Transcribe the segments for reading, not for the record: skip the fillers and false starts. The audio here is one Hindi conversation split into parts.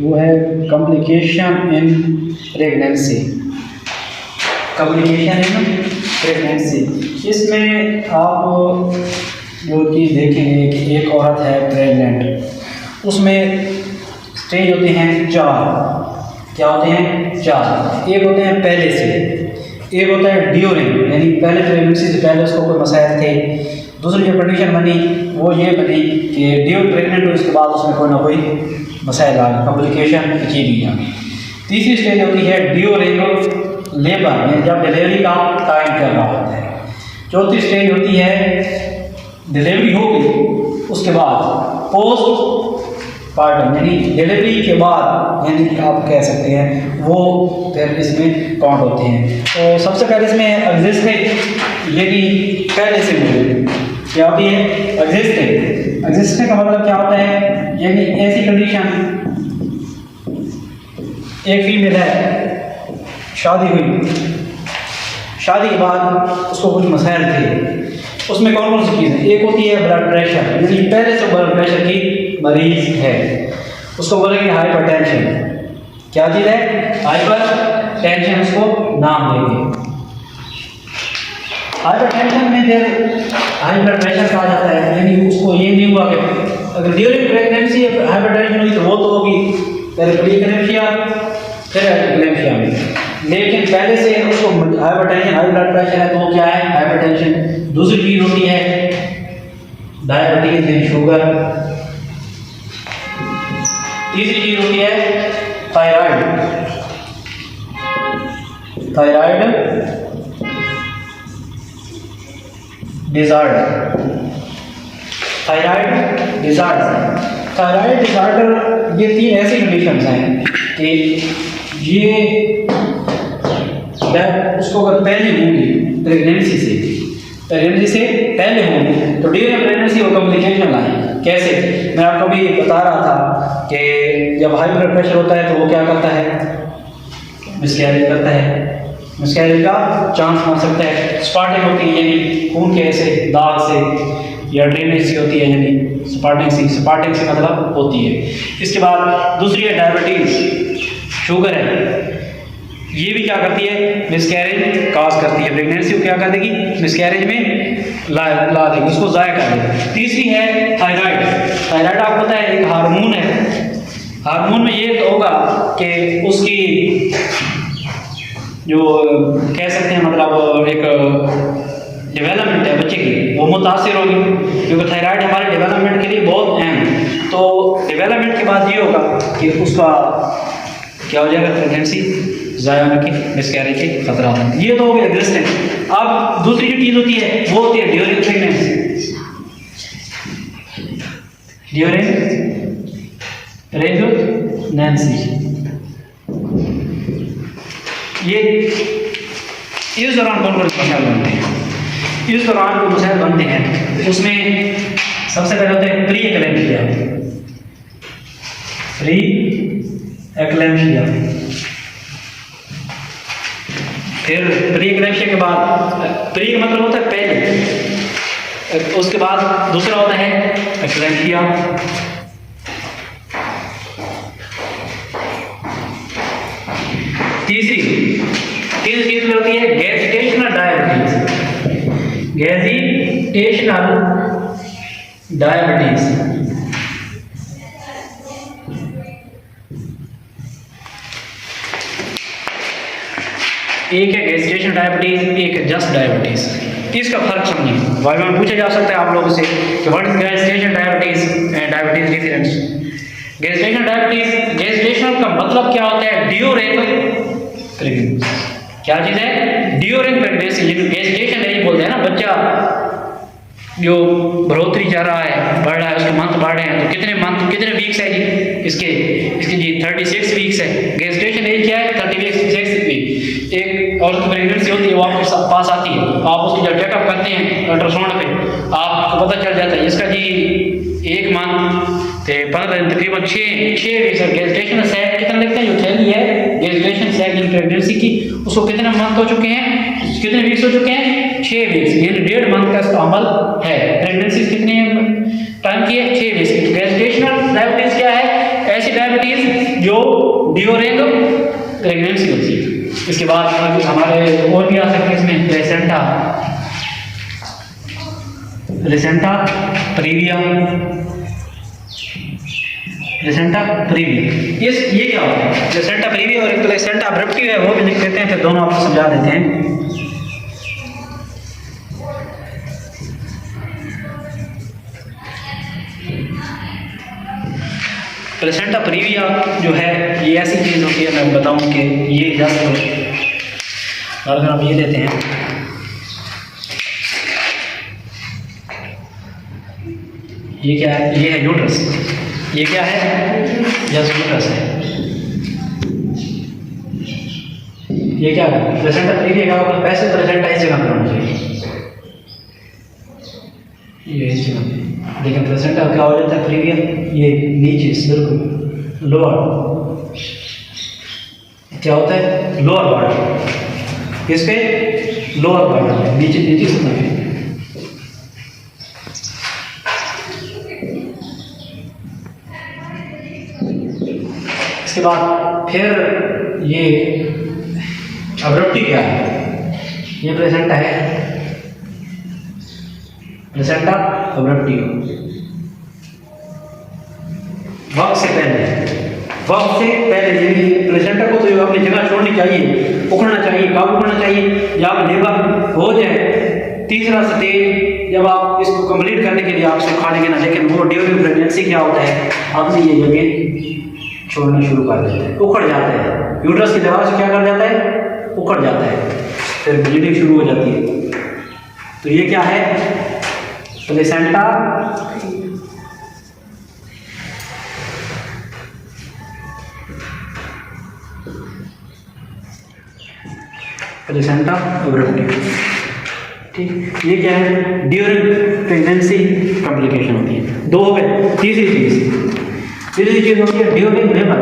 वो है complication in pregnancy. Complication in pregnancy, इसमें आप जो चीज़ देखेंगे कि एक औरत है प्रेग्नेंट, उसमें स्टेज होते हैं 4। क्या होते हैं? 4। एक होते हैं पहले से, एक होता है ड्यूरिंग, यानी पहले प्रेगनेंसी से पहले उसको कोई मसाइल थे। दूसरी जो कंडीशन बनी वो ये बनी कि ड्यूर प्रेगनेंट हुई, उसके बाद उसमें कोई ना कोई मसाइल आ गए, कॉम्प्लिकेशन अचीव किया। तीसरी स्टेज होती है ड्यूरिंग लेबर, यानी जब डिलीवरी का टाइम चल रहा होता है। चौथी स्टेज होती है डिलीवरी हो गई उसके बाद पोस्ट पार्टम, यानी डिलीवरी के बाद, यानी आप कह सकते हैं वो फिर इसमें काउंट होते हैं। तो सबसे पहले इसमें एग्जिस्टिंग, यानी पहले से मुझे क्या होती है? एग्जिस्टिंग। एग्जिस्टिंग का मतलब क्या होता है? यानी ऐसी कंडीशन, एक फीमेल है, शादी हुई, शादी के बाद उसको कुछ मसाइल थे। उसमें कौन कौन सी चीज़ें? एक होती है ब्लड प्रेशर, यानी पहले से ब्लड प्रेशर की मरीज है, उसको बोलेंगे हाइपरटेंशन। क्या चीज़ है? हाइपरटेंशन, उसको नाम देंगे। हाइपरटेंशन में फिर हाई ब्लड प्रेशर कहा जाता है, यानी उसको ये नहीं हुआ कि अगर ड्यूरिंग प्रेगनेंसी हाइपरटेंशन हुई तो वो तो होगी पहले प्री-इक्लेम्पिया फिर इक्लेम्पिया में, लेकिन पहले से उसको हाइपरटेंशन, हाई ब्लड प्रेशर है तो क्या है? हाइपरटेंशन। दूसरी चीज होती है डायबिटीज, यानी शुगर। तीसरी चीज होती है thyroid, thyroid disorder, thyroid disorder. Thyroid disorder ये 3 ऐसी कंडीशंस हैं कि ये उसको अगर पहले होंगी प्रेगनेंसी से पहले होंगी तो ड्यूरिंग प्रेगनेंसी वो कॉम्प्लिकेशन लाए। कैसे? मैं आपको भी बता रहा था कि जब हाई ब्लड प्रेशर होता है तो वो क्या करता है? मिसकैरेज करता है, मिसकैरेज का चांस हो सकता है। स्पार्टिंग होती है, यानी खून के ऐसे दाग से, या ड्रेनेज से होती है, यानी स्पार्टिंग से मतलब होती है। इसके बाद दूसरी है डायबिटीज, शुगर है, ये भी क्या करती है? मिसकैरेज काज करती है। प्रेगनेंसी को क्या कर देगी? मिसकैरेज में ला देगी, उसको ज़ाया कर देगी। तीसरी है थायराइड। थायराइड आपको पता है एक हार्मोन है। हार्मोन में ये तो होगा कि उसकी जो कह सकते हैं मतलब एक डेवलपमेंट है बच्चे की, वो मुतासिर होगी, क्योंकि थायराइड हमारे डेवलपमेंट के लिए बहुत अहम है। तो डेवलपमेंट के बाद ये होगा कि उसका क्या हो जाएगा? प्रेगनेंसी ज़ाया होने की, मिसकैरेज के खतरा होता है। ये तो हो गया एग्जिस्टिंग। अब दूसरी जो चीज़ होती है वो होती है ड्यूरिंग प्रेगनेंसी। ड्यूरिंग प्रेगनेंसी, ये इस दौरान कौन कौन से मसाइल बनते हैं? इस दौरान जो मसाइल बनते हैं उसमें सबसे पहले होते हैं प्री एक्लेम्पिया। प्री एक्लेम्पिया, फिर प्री एक्लेम्पिया के बाद, प्री का मतलब होता है पहले, उसके बाद दूसरा होता है एक्लेम्पिया, तीसरी चीज होती है गैस्टेशनल डायबिटीज। गैस्टेशनल डायबिटीज, एक है गैस्टेशनल डायबिटीज, एक है जस्ट डायबिटीज। इसका फर्क समझिए। वाइवा में पूछा जा सकता है आप लोगों से कि what is gestational diabetes and diabetes difference. Gestational diabetes, gestational का मतलब क्या होता है? During pregnancy. क्या चीज़ है? During pregnancy. लेकिन गेस्टेशन यही बोलते हैं ना, बच्चा जो बढ़ोतरी जा रहा है, बढ़ रहा है, उसके मंथ बढ़ रहे हैं, तो कितने मंथ, कितने वीक्स है जी इसके जी 36 वीक्स है। गेस्टेशन एज क्या है? 36 वीक। एक औरत प्रेगनेंसी होती है, वो आपके पास आती है, आप उसकी जब चेकअप करते हैं अल्ट्रासाउंड पे, आपको पता चल जाता है इसका जी 1 मंथ थे 15 दिन, तकरीबन 6 वीक्स। गेस्टेशन सैग कितना लगता है? जो थैली है गेस्टेशन सैग इन प्रेगनेंसी की, उसको कितने मंथ हो चुके हैं, कितने वीक्स हो चुके हैं? 6 वीक्स, यानी 1.5 मंथ का इसका अमल है। प्रेगनेंसी कितने टाइम की है? 6 वीक्स की। गेस्टेशनल डायबिटीज क्या है? ऐसी डायबिटीज जो ड्यूरिंग प्रेगनेंसी होती है। इसके बाद हमारे और भी आ सकते हैं इसमें placenta, placenta previa, placenta previa. ये क्या होता है? प्लेसेंटा प्रीविया और प्लेसेंटा अब्रप्टिव है, वो भी लिख देते हैं, फिर दोनों आपको समझा देते हैं। प्लेसेंटा प्रीविया जो है ये ऐसी चीज़ होती है, मैं बताऊं कि ये जस्ट अगर हम ये देते हैं, ये क्या है? ये है यूट्रस। ये क्या है? यस, यूट्रस है। ये क्या है? प्लेसेंटा प्रीविया का होगा, वैसे प्लेसेंटा इस जगह पर होना चाहिए, ये इस जगह पे, लेकिन प्लेसेंटा क्या हो जाता है प्रीविया, ये नीचे बिल्कुल लोअर, क्या होता है? लोअर बॉर्डर, इस पे लोअर बॉर्डर है, नीचे नीचे से नहीं। इसके बाद फिर ये अब्रप्टिव क्या है? ये प्लेसेंटा है, प्लेसेंटा अब्रप्टिव। वक्त से पहले यानी प्लेसेंटा को तो अपनी जगह छोड़नी चाहिए, उखड़ना चाहिए, कब उखड़ना चाहिए? जब लेबर हो जाए, तीसरा स्टेज जब आप इसको कंप्लीट करने के लिए आप इसको खाने ना, लेकिन वो ड्यूरिंग प्रेगनेंसी क्या होता है? अपनी ये जगह छोड़ना शुरू कर देते हैं, उखड़ जाते हैं, यूट्रस की दीवार से क्या कर जाता है? उखड़ जाता है, फिर ब्लीडिंग शुरू हो जाती है। तो ये क्या है? Placenta placenta abruption. ठीक, ये क्या है? ड्यूरिंग प्रेगनेंसी कॉम्प्लिकेशन होती है। दो हो गए। तीसरी चीज होती है ड्यूरिंग लेबर।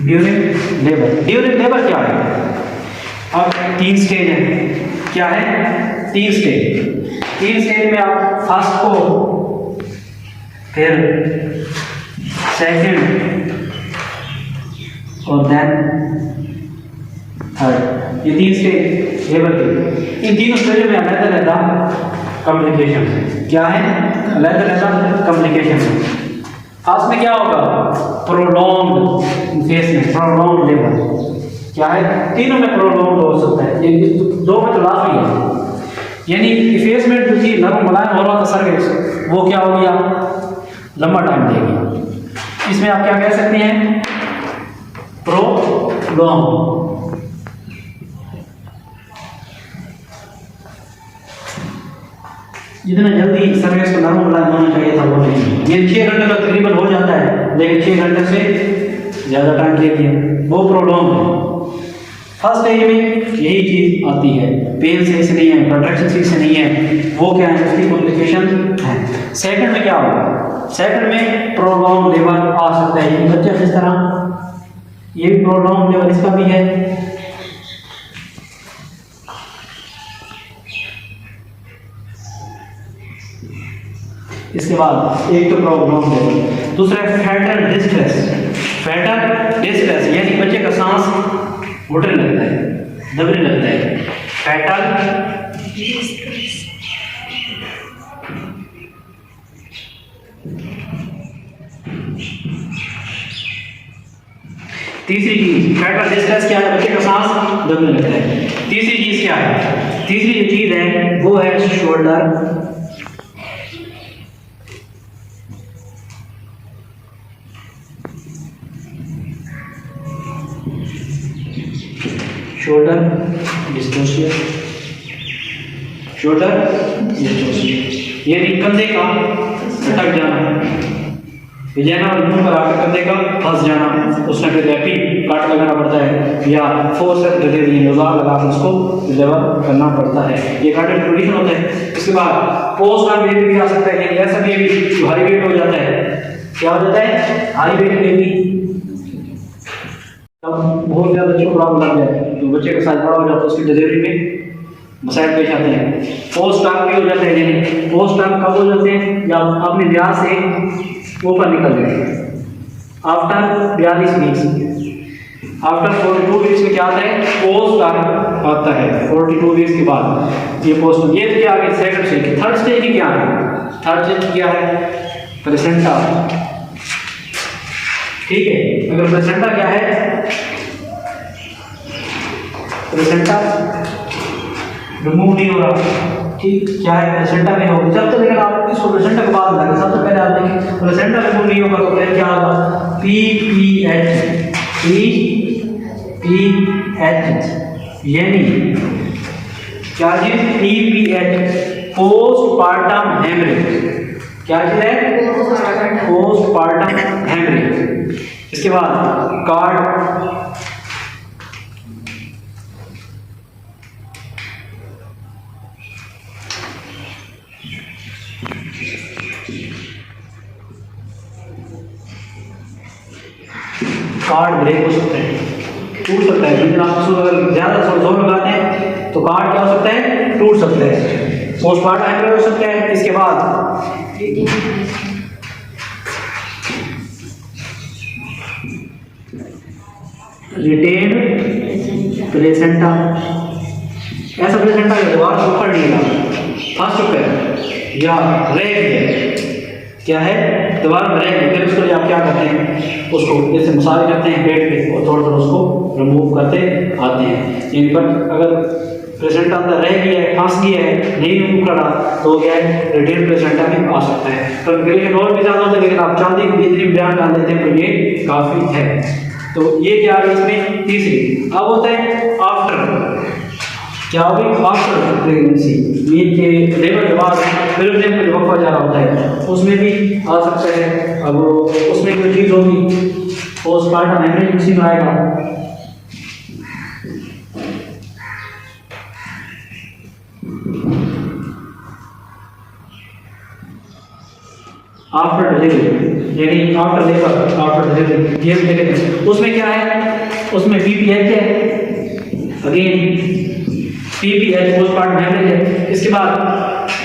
ड्यूरिंग लेबर क्या है? अब 3 स्टेज है। क्या है? 3 स्टेज में आप फर्स्ट को, फिर सेकंड और देन थर्ड, ये 3 स्टेज लेबर के। इन तीनों स्टेजों में अलग-अलग कॉम्प्लिकेशन क्या है? अलग-अलग कॉम्प्लिकेशन। फर्स्ट में क्या होगा? प्रोलॉन्ग्ड फेस में प्रोलॉन्ग्ड लेबर। क्या है? तीनों में प्रोलॉन्ग्ड हो सकता है, ये दो में तो लाजमी है। यानी इफेसमेंट जो थी नरम मुलायम हो रहा था सर्विस, वो क्या हो गया? लंबा टाइम देगी। इसमें आप क्या कह सकते हैं? प्रोलॉन्ग। जितना जल्दी सर्विस को नरम मुलायम होना चाहिए था वो नहीं। ये 6 घंटे का तकरीबन हो जाता है, लेकिन 6 घंटे से ज़्यादा टाइम ले लिया, वो प्रोलॉन्ग है। फर्स्ट स्टेज में यही चीज़ आती है, पेन सही से नहीं है, प्रोटेक्शन सही से नहीं है, वो क्या है? उसकी कॉम्प्लिकेशन है। सेकंड में क्या होगा? सेकंड में प्रोलॉन्ग लेबर आ सकता है। ये बच्चा जिस तरह, ये भी प्रोलॉन्ग लेबर इसका भी है। इसके बाद एक तो प्रोलॉन्ग लेबर, दूसरा फैटल डिस्ट्रेस। यानी बच्चे का सांस घुटने लगता है, दबने लगता है, फैटल डिस्ट्रेस। तीसरी चीज फैटल डिस्ट्रेस क्या है? बच्चे का सांस दबने लगता है। तीसरी चीज क्या है? तीसरी जो चीज है वो है शोल्डर डिस्टोसिया। यानी कंधे का अटक जाना, विजयना और मुंह पर आकर कंधे का फंस जाना, उसमें फिर रैपिड काट लगाना पड़ता है या फोर्स डिलीवरी औजार लगाकर उसको डिलीवर करना पड़ता है। ये कार्डियक कंडीशन होता है। इसके बाद पोस्ट का बेबी भी आ सकता है, यानी ऐसा बेबी जो हाई वेट हो जाता है। क्या हो जाता है? High weight baby. तब बहुत ज़्यादा बच्चे को प्रॉब्लम लग जाए तो बच्चे का साइज बड़ा हो जाता है, उसकी डिलीवरी में मसाइल पेश आते हैं। पोस्ट टाप भी हो जाते हैं, यानी पोस्ट टाप कब हो जाते हैं जब अपने ब्याह से ऊपर निकल गए। आफ्टर 42 वीक्स, आफ्टर 42 वीक्स में क्या आता है, पोस्ट टाप आता है। 42 वीक्स के बाद ये पोस्ट, ये क्या आगे सेकंड स्टेज। थर्ड स्टेज क्या है, थर्ड स्टेज क्या है, प्लेसेंटा। ठीक है, अगर प्लेसेंटा क्या है, प्लेसेंटा रिमूव नहीं हो रहा, ठीक क्या है, प्लेसेंटा में होगा जब तक, लेकिन आप इसको प्लेसेंटा के बाद लाएंगे। सबसे पहले आप देखें प्लेसेंटा रिमूव नहीं होगा तो फिर क्या होगा, PPH, PPH यानी क्या चीज, PPH पोस्टपार्टम हेमरेज। क्या चीज है, पोस्टपार्टम हेमरेज। इसके बाद कार्ड कार्ड ब्रेक हो सकता है, टूट सकता है। लेकिन आप उसको अगर ज़्यादा जोर लगाते हैं तो कार्ड क्या हो सकता है, टूट सकता है। पोस्टपार्टम हेमरेज हो सकता है। इसके बाद रिटेन प्लेसेंटा, ऐसा प्लेसेंटा जो दीवार से ऊपर नहीं रहा, फंस चुका है या रह गया, क्या है, दीवार में रह गया, फिर उसके लिए आप क्या करते हैं, उसको जैसे मसाज करते हैं पेट पे और थोड़ा थोड़ा उसको रिमूव करते आते हैं। इन पर अगर प्लेसेंटा अंदर रह गया है, फंस गया है, नहीं रिमूव करा तो क्या है, रिटेन प्लेसेंटा में आ सकता है। कॉन्फ्लिकेशन और भी ज़्यादा होता है, लेकिन आप चाहते हैं कि इतनी बयान डाल देते हैं तो ये काफ़ी है। तो ये क्या है इसमें तीसरी। अब होता है आफ्टर, क्या होगी, आफ्टर प्रेगनेंसी, मीन के लेबर के बाद फिर जो वक्फा जा रहा होता है उसमें भी आ सकता है। अब उसमें कोई चीज़ होगी, पोस्टपार्टम हेमरेज उसी में आएगा। आफ्टर डिलीवरी यानी आफ्टर लेबर, आफ्टर डिलीवरी, ये देखें उसमें क्या है, उसमें PPH है, अगेन PPH पोस्टपार्टम हेमरेज है। इसके बाद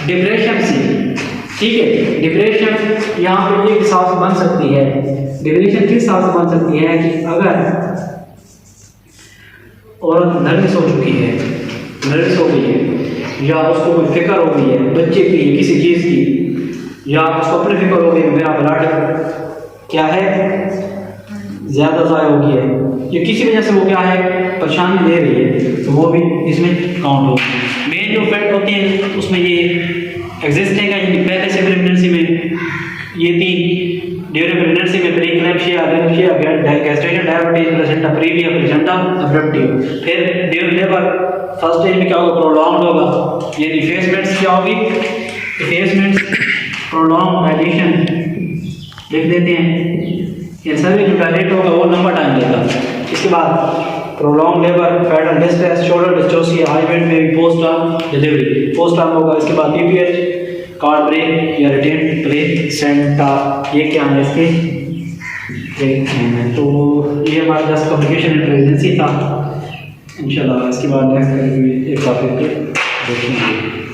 डिप्रेशन सी, ठीक है, डिप्रेशन यहाँ पे एक हिसाब से बन सकती है। डिप्रेशन किस हिसाब से बन सकती है कि अगर औरत नर्वस हो चुकी है, नर्वस हो गई है, या उसको कोई फिक्र हो गई है बच्चे की, किसी चीज़ की, या उसको अपनी फिक्र हो गई मेरा ब्लड क्या है ज़्यादा ज़ाया हो गया है, या किसी वजह से वो क्या है परेशानी दे रही है, तो वो भी इसमें काउंट होती है। मेन जो फैक्ट होते हैं उसमें ये एग्जिस्ट है, पहले से प्रेगनेंसी में ये तीन, ड्यूरिंग प्रेगनेंसी में preeclampsia, gestation, diabetes, placenta previa, placenta abruption. फिर ड्यूरिंग लेबर फर्स्ट स्टेज में क्या होगा, प्रोलॉन्ग होगा, यानी इफेसमेंट्स क्या होगी, इफेसमेंट्स प्रोलॉन्ग डायलेशन लिख देते हैं, ये सभी जो डायलेट होगा वो लंबा टाइम लेगा। इसके बाद prolonged labour, fetal distress, shoulder dystocia, high weight में post term delivery, post term होगा। इसके बाद PPH, कार्ड ब्रेक या रिटेन प्लेसेंटा, ये क्या है इसके, तो ये हमारा 10 कॉम्प्लिकेशन इन प्रेगनेंसी था। इंशाल्लाह इसके बाद नेक्स्ट एक टॉपिक पे देखेंगे।